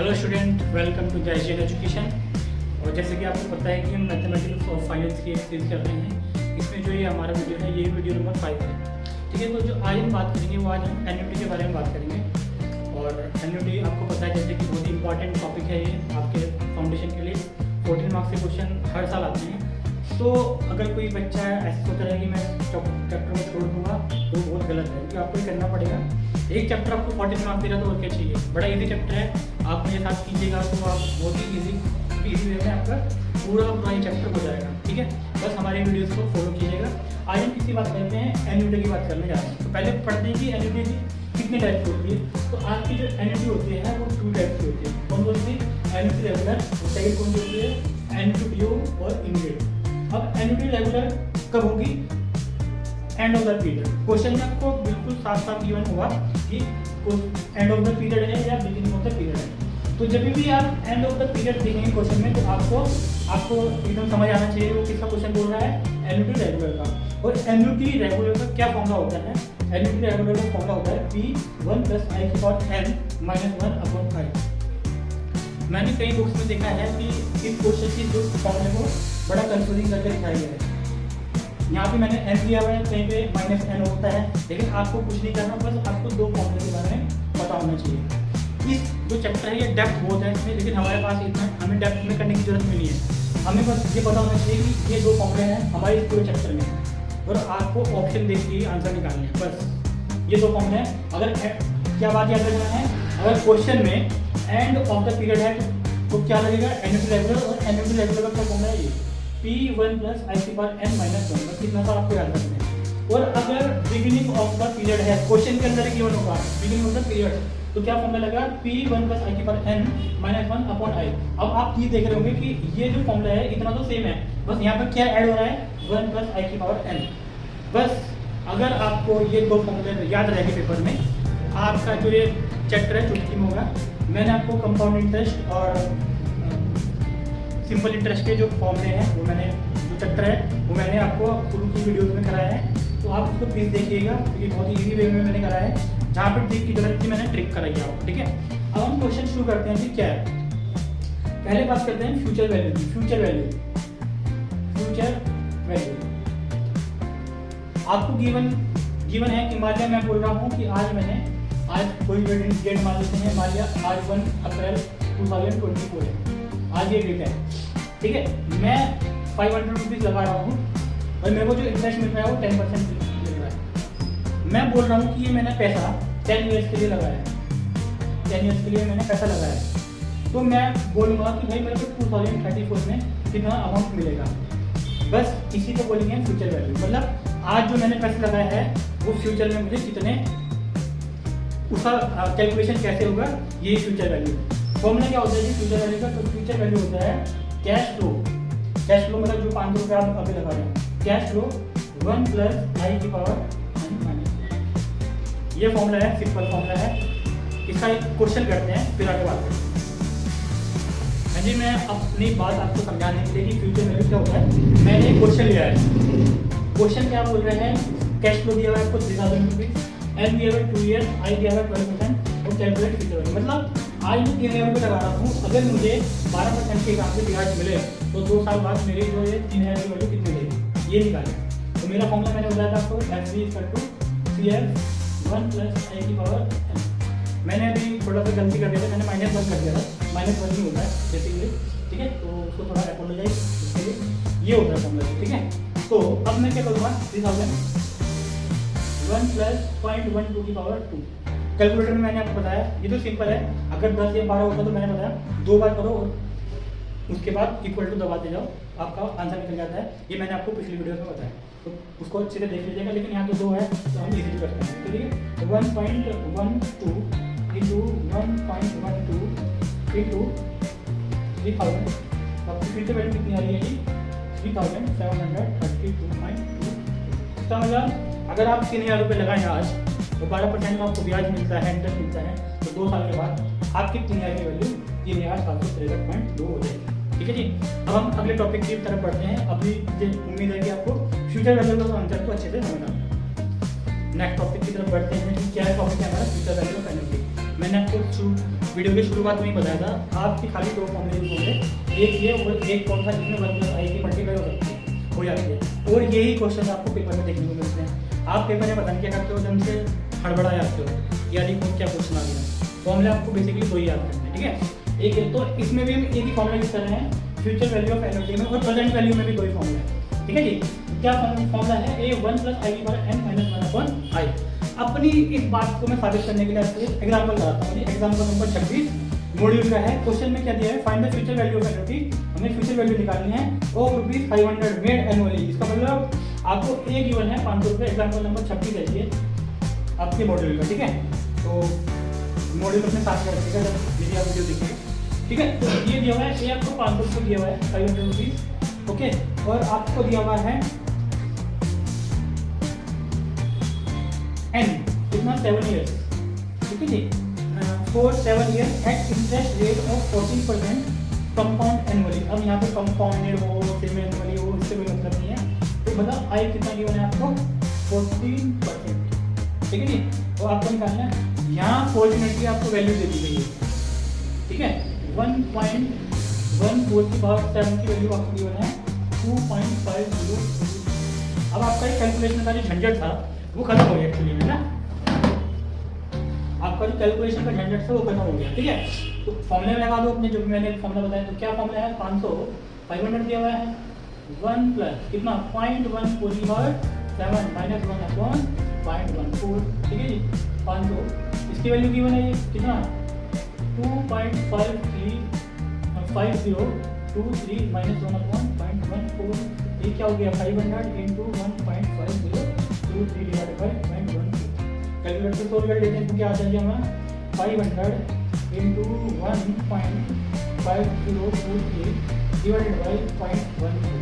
Hello student, welcome to जयजेल education. और जैसे कि आपको पता है कि हम मैथमेटिक्स और फाइनेंस की सीरीज कर रहे हैं। इसमें जो ये हमारा वीडियो है, ये वीडियो नंबर 5 है। ठीक है, तो जो आज हम बात करेंगे वो आज हम एन्युटी के बारे में बात करेंगे। और एन्युटी आपको पता है जैसे कि बहुत ही इंपॉर्टेंट टॉपिक है ये आपके फाउंडेशन के लिए। 14 मार्क्स के क्वेश्चन हर साल आते हैं। तो अगर कोई बच्चा ऐसे सोच रहा है कि मैं चैप्टर को छोड़ दूंगा तो बहुत गलत है, क्योंकि आपको ये करना पड़ेगा। एक चैप्टर आपको 14 मार्क्स दे रहा तो और क्या चाहिए। बड़ा इजी चैप्टर है, आप मेरे साथ कीजिएगा तो आप बहुत ही इजी वे में आपका पूरा ये चैप्टर हो जाएगा। ठीक है, बस हमारे वीडियोस को फॉलो कीजिएगा। आज हम किसी बात करते हैं, एन्युटी की बात करने जा रहे हैं। तो पहले पढ़ते हैं कि एन्युटी कितने टाइप की होती है। तो आज की जो एन्युटी होती है वो 2 टाइप की होती है। कौन कौन सी? एन्युटी रेगुलर, सेकंड कौन सी होती है? एन्युटी ड्यू और इमीडिएट। अब एन्युटी रेगुलर कब होगी? End of the period. Question में आपको बिल्कुल साफ साफ गिवन होगा कि एंड ऑफ द पीरियड है या बिगिनिंग ऑफ द पीरियड है। तो जब भी आप एंड ऑफ द पीरियड देखेंगे क्वेश्चन में तो आपको एकदम समझ आना चाहिए वो किसका क्वेश्चन बोल रहा है, एन्युटी रेगुलर का। और एन्युटी रेगुलर का क्या फॉर्मूला होता है? एन्युटी रेगुलर का फॉर्मूला होता है P1 + i की पावर n - 1/i। मैंने कई बुक्स में देखा है कि इस क्वेश्चन की जो फॉर्मूले को बड़ा कंफ्यूजिंग करके दिखाया गया है। यहाँ पे मैंने n दिया हुआ है, कहीं पे -n होता है, लेकिन आपको कुछ नहीं करना, बस आपको 2 फॉर्मूले के बारे में पता होना चाहिए। इस जो चैप्टर है ये डेप्थ बहुत है इसमें, लेकिन हमारे पास इतना हमें डेप्थ में करने की जरूरत नहीं है। हमें बस ये पता होना चाहिए कि ये 2 फॉर्मूले हैं हमारे इस पूरे चैप्टर में, और आपको ऑप्शन देख के आंसर निकालने हैं। बस ये 2 फॉर्मूले हैं। अगर क्या बात याद रखना है, अगर क्वेश्चन में एंड ऑफ द पीरियड है तो क्या लगेगा? Annuity regular. और एन्युटी रेगुलर का फॉर्मूला है ये P1 + i की पावर n - 1। बस कितना सा आपको याद रखना है। और अगर बिगिनिंग ऑफ द पीरियड है, क्वेश्चन के अंदर गिवन होगा बिगिनिंग ऑफ द पीरियड, तो क्या फॉर्मूला लगा? P1 + i की पावर n - 1/i। अब आप ये देख रहे होंगे कि ये जो फॉर्मूला है इतना तो सेम है, बस यहाँ पर क्या ऐड हो रहा है? 1 + i की पावर n। बस अगर आपको ये 2 फॉर्मूले याद रहेंगे पेपर में, आपका जो ये चैप्टर है चुटकी में होगा। मैंने आपको कंपाउंड इंटरेस्ट और सिंपल इंटरेस्ट के जो फॉर्मूले हैं वो मैंने जो चैप्टर है वो मैंने आपको शुरू की वीडियोस में कराया है, तो आप उसको प्लीज़ देखिएगा, क्योंकि बहुत ही ईजी वे में मैंने कराया है। जहाँ पर ट्रिक की जरूरत थी मैंने ट्रिक कराई है आपको। ठीक है, अब हम क्वेश्चन शुरू करते हैं कि क्या है। पहले बात करते हैं फ्यूचर वैल्यू की। फ्यूचर वैल्यू आपको गिवन है कि मान लिया मैं बोल रहा हूँ कि आज कोई डेट मान लेते हैं, मान लिया आज 1 अप्रैल 2024 है, आज ये डेट है। ठीक है, मैं 500 रुपीज़ लगा रहा हूँ और मेरे को जो इंटरेस्ट मिल रहा है वो 10% मिल रहा है। मैं बोल रहा हूँ कि ये मैंने पैसा 10 ईयर्स के लिए लगाया है, 10 ईयर्स के लिए मैंने पैसा लगाया है। तो मैं बोलूँगा कि भाई मेरे को 2034 में कितना अमाउंट मिलेगा। बस इसी को बोलेंगे फ्यूचर वैल्यू। मतलब आज जो मैंने पैसा लगाया है वो फ्यूचर में मुझे कितने, उसका कैलकुलेशन कैसे होगा, ये फ्यूचर वैल्यू। फॉर्मूला क्या होता है फ्यूचर वैल्यू का? तो फ्यूचर वैल्यू होता है कैश फ्लो। कैश फ्लो मतलब जो 500 रुपये आप अभी लगा रहे हैं, कैश फ्लो 1 + i की पावर n। ये फॉर्मूला है, सिंपल फॉर्मूला है। इसका एक क्वेश्चन करते हैं फिर आगे बात करते हैं। हाँ जी, मैं अपनी बात आपको समझाने के लिए कि फ्यूचर वैल्यू क्या होता है मैंने एक क्वेश्चन लिया है। क्वेश्चन क्या बोल रहे हैं? कैश फ्लो दिया हुआ है आपको 3000 रुपीज़, n दिया हुआ है 2 ईयर, i दिया हुआ है 12% और कैलकुलेट फ्यूचर वैल्यू। मतलब आज मैं 3000 रुपये लगा रहा हूँ, अगर मुझे 12% के हिसाब से ब्याज मिले तो 2 साल बाद मेरी जो ये 3000 की वैल्यू कितनी देगी ये निकालें। तो मेरा फॉर्मूला मैंने बताया था आपको, FV = CF 1 + i की पावर n। मैंने अभी थोड़ा सा गलती कर दिया था, मैंने -1 कर दिया था, -1 ही होता है बेसिकली। ठीक है, तो उसको थोड़ा अपोलोजाइज इसके लिए, ये होता है फॉर्मूला। ठीक है, तो अब मैं क्या करूँगा? 3000 1 + 0.12 की पावर 2। कैलकुलेटर में मैंने आपको बताया ये तो सिंपल है। अगर 10 या 12 होता तो मैंने बताया 2 बार करो और उसके बाद इक्वल टू दबाते जाओ, आपका आंसर निकल जाता है। ये मैंने आपको पिछली वीडियो में बताया, तो उसको अच्छे से देख लीजिएगा। लेकिन यहाँ तो 2 है तो हम इजीली करते हैं। तो ठीक है, 1.12 into 1.12 into 3000। आपकी फिर से वैल्यू कितनी आ रही है जी? 3732.2। इसका मतलब अगर आप 3000 रुपये लगाएं आज तो 12% में आपको ब्याज मिलता है, इंटरेस्ट मिलता है, तो 2 साल के बाद आपकी 3000 की वैल्यू 3763.2 हो जाएगी। ठीक है जी, अब हम अगले टॉपिक की तरफ बढ़ते हैं। अभी उम्मीद है कि आपको फ्यूचर वैल्यू का आंसर को अच्छे से समझना। नेक्स्ट टॉपिक की तरफ बढ़ते हैं कि क्या टॉपिक है हमारा फ्यूचर वैल्यू ऑफ एन्युटी। मैंने आपको वीडियो की शुरुआत में ही बताया था, आपकी खाली 2 फॉर्मूले यूज होंगे, एक ये और एक कौन सा जिसमें 1 + i की मल्टीप्लाई हो जाती है। और यही क्वेश्चन आपको पेपर में देखने को मिलते हैं। आप पेपर में पता नहीं क्या करते हो, जब से हड़बड़ा जाते हो यानी कौन क्या क्वेश्चन आ गया। फॉर्मूला आपको बेसिकली 2 ही याद करना है, ठीक है। एक है तो इसमें भी हम एक ही फॉर्मूला यूज कर रहे हैं, फ्यूचर वैल्यू ऑफ एन्युटी में, और प्रेजेंट वैल्यू में भी 2 ही फॉर्मूला है, ठीक है जी। क्या फॉर्मूला है, a 1 + i = n - 1/i। अपनी इस बात को मैं साबित करने के लिए आपको एक एग्जांपल बताता हूँ। एग्जांपल नंबर 26 मॉड्यूल का है। क्वेश्चन में क्या दिया है, find the future value of annuity. हमें फ्यूचर वैल्यू निकालनी है ऑफ ₹500 मेड एनुअली। इसका मतलब आपको ए गिवन है 500 रुपये। एग्जांपल नंबर 26 है ये आपके मॉड्यूल का, ठीक है। तो मॉड्यूल अपने साथ में रखिएगा जब मेरी आप वीडियो देखिए, ठीक है। तो ये दिया हुआ है, ये आपको 500 रुपये दिया हुआ है, 500 रुपीज़, ओके। और आपको दिया हुआ है n कितना 7 ईयर्स, ठीक है जी। For 7 years at interest rate of 14% compound annually. अब यहाँ पे कंपाउंडेड हो सेमी एनुअली हो, इससे कोई मतलब नहीं है। तो मतलब आई कितना गिवन है आपको 14%, ठीक है जी। तो आपको निकालना है, यहाँ फॉर्चुनेटली आपको वैल्यू दे दी गई है, ठीक है। 1.14 की वैल्यू आपको गिवन है 2.502। अब आपका एक कैलकुलेशन का जो झंझट था वो खत्म हो गया एक्चुअली में ना, आपका जो कैलकुलेशन का झंझट था वो खत्म हो गया, ठीक है। तो फॉर्मूले में लगा दो अपने, जो भी मैंने फॉर्मूला बताया। तो क्या फॉर्मूला है, 500 दिया हुआ है, 1 + कितना 0.14/7 - 1/0.14, ठीक है जी। 500 इसकी वैल्यू गिवन है, ये कितना 2.5023 - 1/0.14। ये क्या हो गया 500 × 1.5023 डिवाइडेड बाय 0.12। कैलकुलेटर से सोल्व कर लेते हैं तो क्या आ जाएगा हमारा 500 × 1.5023 डिवाइडेड बाय 0.12।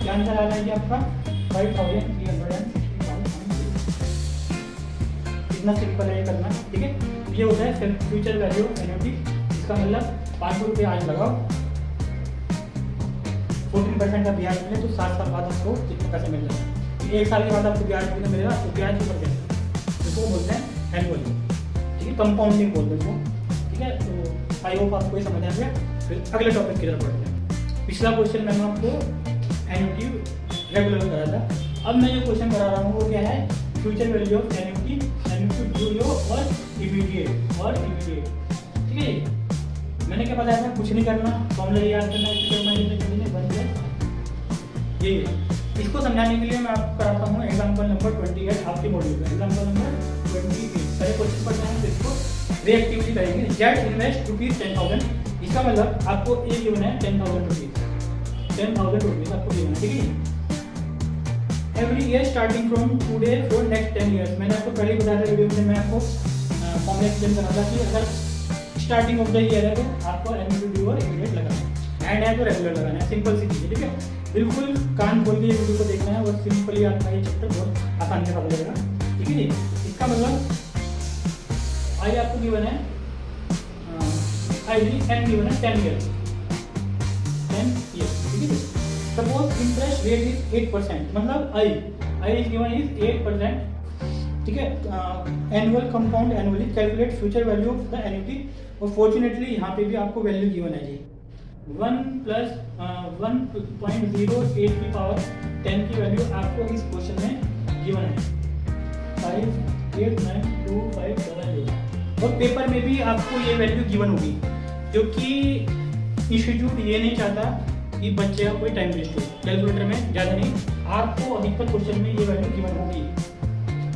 क्या आंसर आ जाएगा आपका 5360। इतना सिंपल है ये करना, ठीक है। ये होता है फ्यूचर वैल्यू ऑफ एन्युटी। इसका मतलब 500 रुपये आज लगाओ, 14% का ब्याज मिले तो 7 साल बाद आपको कितने पैसे मिल जाएंगे। 1 साल के बाद आपको ब्याज कितना मिलेगा, तो ब्याज ऊपर जाएगा, इसको बोलते हैं एनुअली, ठीक है। कंपाउंडिंग बोलते हैं इसको, ठीक है। तो आई होप आपको ये समझ आ गया। फिर अगले टॉपिक की तरफ बढ़ते हैं। पिछला क्वेश्चन मैंने आपको एन्युटी रेगुलर कराया था। अब मैं जो क्वेश्चन करा रहा हूँ वो क्या है, फ्यूचर वैल्यू ऑफ एन्युटी ड्यूरियो और इमीडिएट, ठीक है। मैंने क्या बताया था, कुछ नहीं करना, फॉर्मूला याद करना है, ये इसको समझाने के लिए मैं आपको कराता हूँ एग्जांपल नंबर 28 आपके मॉड्यूल का। एग्जांपल नंबर 28 पहले क्वेश्चन पढ़ना है, तो इसको रिएक्टिवली करेंगे। Jet invest ₹10,000। इसका मतलब आपको ये गिवन है 10,000 रुपीज़, 10,000 रुपीज़ आपको गिवन है, ठीक है। Every year starting from today for next 10 years. मैंने आपको पहले ही बताया था वीडियो में, मैं आपको फॉर्मूला एक्सप्लेन करा था कि अगर स्टार्टिंग ऑफ द ईयर है तो आपको एन्युटी ड्यू और इमीडिएट लगाना है, एंड है तो रेगुलर लगाना है। सिंपल सी चीज़ है, ठीक है। बिल्कुल कान खोल के ये वीडियो को देखना है और सिंपली आपका ये चैप्टर बहुत आसानी से पता चलेगा, ठीक है जी। इसका मतलब आई आपको गिवन है, आई एन गिवन है 10 ईयर, ठीक है। सपोज इंटरेस्ट रेट इज 8%, मतलब आई इज गिवन इज 8%, ठीक है। Annual compound annually calculate future value of the annuity. और फॉर्चुनेटली यहाँ पे भी आपको वैल्यू गिवन है जी, 1 + 1.08 की पावर 10 की वैल्यू आपको इस क्वेश्चन में गिवन है 589258। और पेपर में भी आपको ये वैल्यू गिवन होगी, क्योंकि इंस्टीट्यूट ये नहीं चाहता कि बच्चे का कोई टाइम वेस्ट हो। कैलकुलेटर में ज़्यादा नहीं, आपको अधिकतर क्वेश्चन में ये वैल्यू गिवन होगी।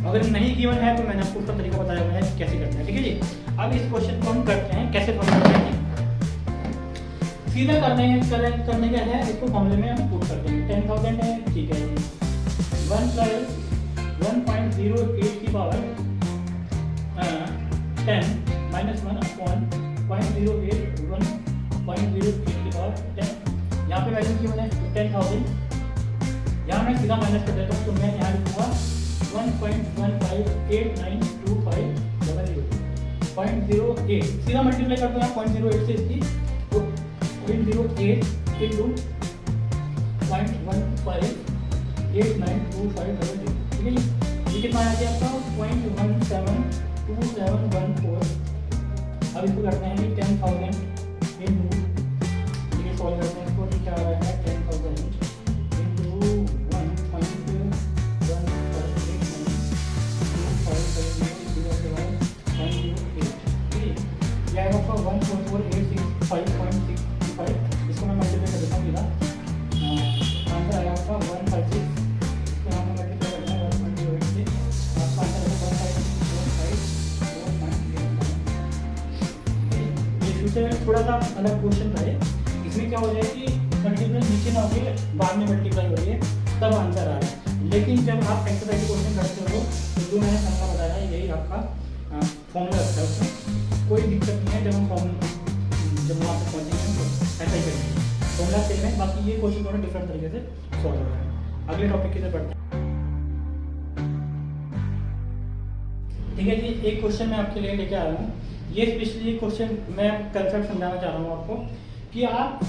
अगर नहीं गिवन है तो मैंने आपको उसका तरीका बताया हुआ है कैसे करना है, ठीक है जी। अब इस क्वेश्चन को हम करते हैं, कैसे फॉर्म करते हैं, सीधा करने का है। इसको फॉर्मूले में हम पुट कर देंगे। 10,000 है, ठीक है जी। 1 + 1.08 की पावर 10 - 1/0.08 की पावर 10। यहाँ पे वैल्यू क्यों है 10,000, यहाँ मैं सीधा माइनस कर देता हूँ। तो मैं यहाँ लिखूँगा 1.15892500.08 सीधा मल्टीप्लाई कर दो यहाँ 0.08 से इसकी, तो 0.08 × 0.15892500, ठीक है। ये कितना आया आपका 0.172714 अब इसको करते हैं कि 10,000 इंटू, ये सॉल्व करते हैं इसको, क्या आ रहा है 10,000 इंटू 1.1 यह आपका 144,865.65, इसको मैं मल्टीप्लाई कर देता हूँ सीधा, आंसर आएगा आपका 136, इसको यहाँ पर मल्टीप्लाई करना है 128 से, आपका आंसर आएगा 154,548। ये फ्यूचर में थोड़ा सा अलग क्वेश्चन रहे, इसमें क्या हो जाए कि मल्टीप्लाई नीचे ना होकर बाद में मल्टीप्लाई हो रही है तब आंसर आ रहा है, लेकिन जब आप एक्सरसाइज क्वेश्चन करते हो तो जो मैंने फॉर्मूला बताया है यही आपका फॉर्मूला रखता है, उसमें कोई दिक्कत नहीं है। जब हम वहाँ पे पहुँचेंगे तो ऐसा ही करेंगे, फॉर्मूला सेम है, बाकी ये क्वेश्चन थोड़ा डिफरेंट तरीके से सॉल्व हो रहा है। अगले टॉपिक की तरफ बढ़ते हैं। ठीक है जी, एक क्वेश्चन मैं आपके लिए लेके आया हूँ, ये स्पेशली क्वेश्चन मैं कंसेप्ट समझाना चाह रहा हूँ आपको कि आप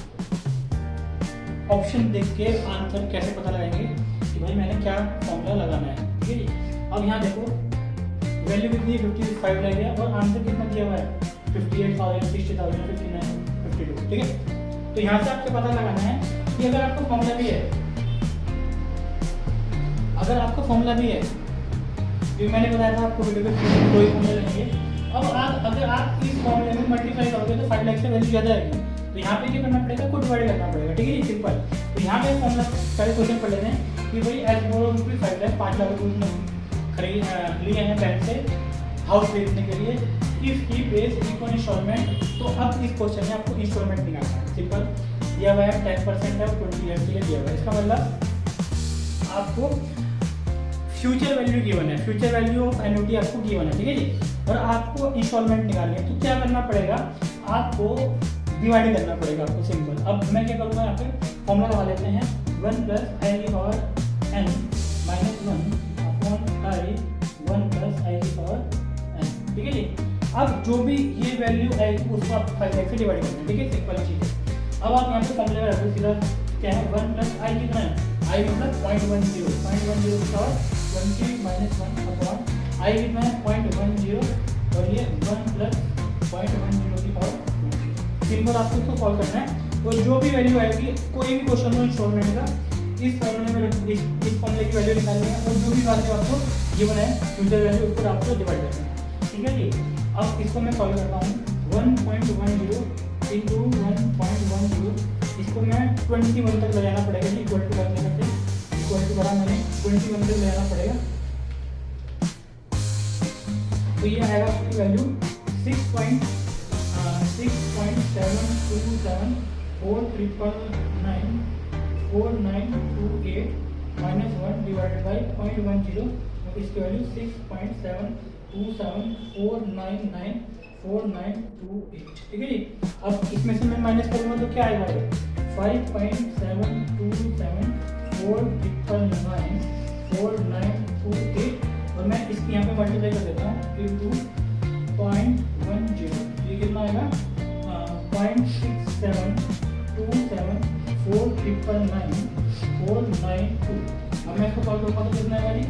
ऑप्शन देख के आंसर कैसे पता लगाएंगे कि भाई मैंने क्या फॉर्मूला लगाना है। ठीक है जी, अब यहाँ देखो वैल्यू कितनी है 55 लग गया और आंसर कितना दिया हुआ है 58,000, 60,000, 59, 52। ठीक है, तो यहाँ से आपको पता लगाना है कि अगर आपको फॉर्मूला भी है, जो मैंने बताया था आपको वीडियो में कोई फॉर्मूला लेंगे। अब अगर आप इस फॉर्मूले में मल्टीप्लाई करोगे तो 5 लाख से वैल्यू ज़्यादा आएगी, तो यहाँ पे क्या करना पड़ेगा, को डिवाइड करना पड़ेगा। ठीक है जी, सिंपल। तो यहाँ पे फॉर्मूला पहले क्वेश्चन पढ़ लेते हैं कि भाई एज बोरो रुपये 5 लाख, 5 लाख रुपये खरीद लिए हैं बैंक से हाउस खरीदने के लिए, if he pays equal instalment. तो अब इस क्वेश्चन में आपको इंस्टॉलमेंट निकालना है, सिंपल। दिया हुआ है 10% है और 20 ईयर के लिए दिया हुआ है, इसका मतलब आपको फ्यूचर वैल्यू गिवन है, फ्यूचर वैल्यू ऑफ एन्युटी आपको गिवन है। ठीक है जी, और आपको इंस्टॉलमेंट निकालनी है, तो क्या करना पड़ेगा, आपको डिवाइड करना पड़ेगा आपको, सिंपल। अब मैं क्या करूँगा, यहाँ पे फॉर्मूला लगा लेते हैं 1 + i⁻n -1 अपॉन i 1 + i⁻n। ठीक है जी, अब जो भी ये वैल्यू आएगी उसको आप 5 लाख से डिवाइड करना है। ठीक है, सिंपल चीज़ है। अब आप यहाँ पे फॉर्मूला रख दो सीधा, क्या है 1 + i कितना है, i मतलब 0.10 और 20 - 1 अपॉन i कितना है 0.10 और ये 1 + 0.10 की पावर 20। सिंपल आपको इसको सॉल्व करना है, और जो भी वैल्यू आएगी कोई भी क्वेश्चन हो इंस्टॉलमेंट का, इस फॉर्मूले में इस फॉर्मूले की वैल्यू निकालनी है, और जो भी वैल्यू आपको गिवन है फ्यूचर वैल्यू उसको आपको डिवाइड करना है। ठीक है जी, अब इसको मैं सॉल्व करता हूँ 1.10 इंटू 1.10, इसको मैं 21 तक ले जाना पड़ेगा, इक्वल टू करने करते इक्वल टू करा मैंने 21 तक ले जाना पड़ेगा, तो ये आएगा आपकी वैल्यू 6.72749994928 -1 डिवाइडेड बाई 0.10, इसकी वैल्यू 6.727499498। ठीक है जी, अब इसमें से मैं माइनस करूँगा तो क्या आएगा, 5.7274994928, और मैं इसकी यहाँ पे मल्टीप्लाई कर देता हूँ इंटू 0.10, ये कितना आएगा 0.6727499492। अब मैं इसको सॉल्व करूँगा तो कितना आएगा जी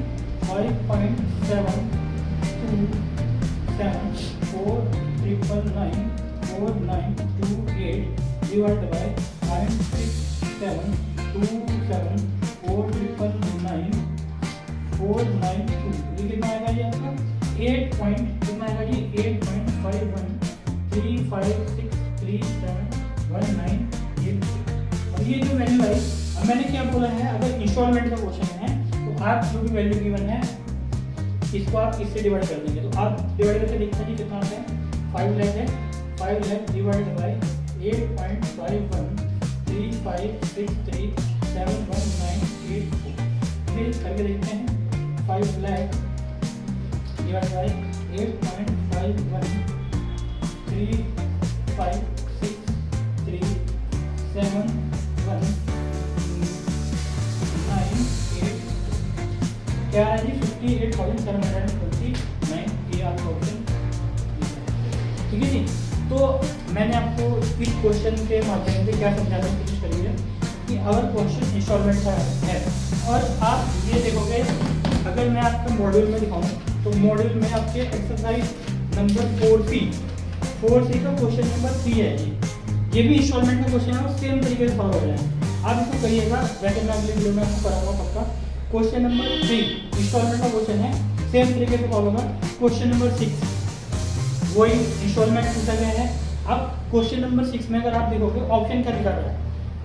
5.7274994928 डिवाइड बाय 0.6727499492, ये कितना आएगा जी आपका 8.कितना आएगा जी 8.5135637198। अब ये जो वैल्यू आई, अब मैंने क्या बोला है, अगर इंस्टॉलमेंट का क्वेश्चन है तो आप जो भी वैल्यू गिवन है इसको आप इससे डिवाइड कर देंगे, तो आप डिवाइड करके देखते हैं कितना आता है 5 लाख है, 5 लाख डिवाइड बाई 8.5135637198। फिर करके देखते हैं 5 लाख डिवाइड बाई 8.5135637198 क्या है जी 58,729, ये आपका ऑप्शन। ठीक है जी, तो मैंने आपको इस क्वेश्चन के माध्यम से क्या समझाने की कोशिश करी है कि अगर क्वेश्चन इंस्टॉलमेंट का है और आप ये देखोगे, अगर मैं आपको मॉड्यूल में दिखाऊं तो मॉड्यूल में आपके एक्सरसाइज नंबर 4C 4C का क्वेश्चन नंबर 3 है ये भी इंस्टॉलमेंट का क्वेश्चन है और सेम तरीके से सॉल्व हो जाए। आप इसको करिएगा, वैसे मैं अगले वीडियो में आपको कराऊंगा पक्का। क्वेश्चन नंबर 3 इंस्टॉलमेंट का क्वेश्चन है, सेम तरीके से सॉल्व होगा। क्वेश्चन नंबर 6 वही इंस्टॉलमेंट पूछा गया है। अब क्वेश्चन नंबर 6 में अगर आप देखोगे ऑप्शन क्या दिखा रहा है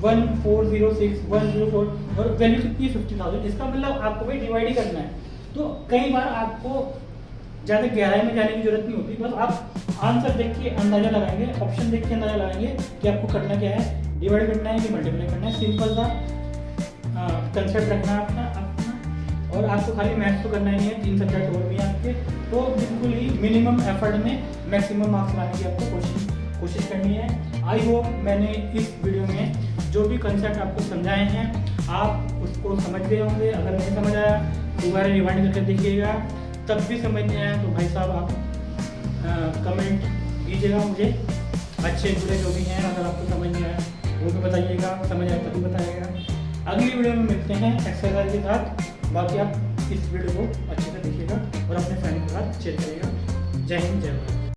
1406 104 और वैल्यू कितनी है 50,000। इसका मतलब आपको भाई डिवाइड ही करना है। तो कई बार आपको ज़्यादा गहराई में जाने की जरूरत नहीं होती, बस आप आंसर देख के अंदाजा लगाएंगे, ऑप्शन देख के अंदाजा लगाएंगे कि आपको करना क्या है, डिवाइड करना है कि मल्टीप्लाई करना है। सिंपल सा कंसेप्ट रखना है अपना और आपको खाली मैथ्स तो करना ही है, 3 सब्जेक्ट और भी हैं आपके। तो बिल्कुल ही मिनिमम एफर्ट में मैक्सिमम मार्क्स लाने की आपको कोशिश करनी है। आई होप मैंने इस वीडियो में जो भी कंसेप्ट आपको समझाए हैं आप उसको समझ गए होंगे। अगर नहीं समझ आया दोबारा रिवाइंड करके देखिएगा, तब भी समझ नहीं आया तो भाई साहब आप कमेंट कीजिएगा मुझे, अच्छे बुरे जो भी हैं। अगर आपको समझ नहीं आया वो भी बताइएगा, समझ आया तभी बताइएगा। अगली वीडियो में मिलते हैं एक्सरसाइज के साथ। बाकी आप इस वीडियो को अच्छे से देखिएगा और अपने फ्रेंड के साथ शेयर करिएगा। जय हिंद, जय भारत।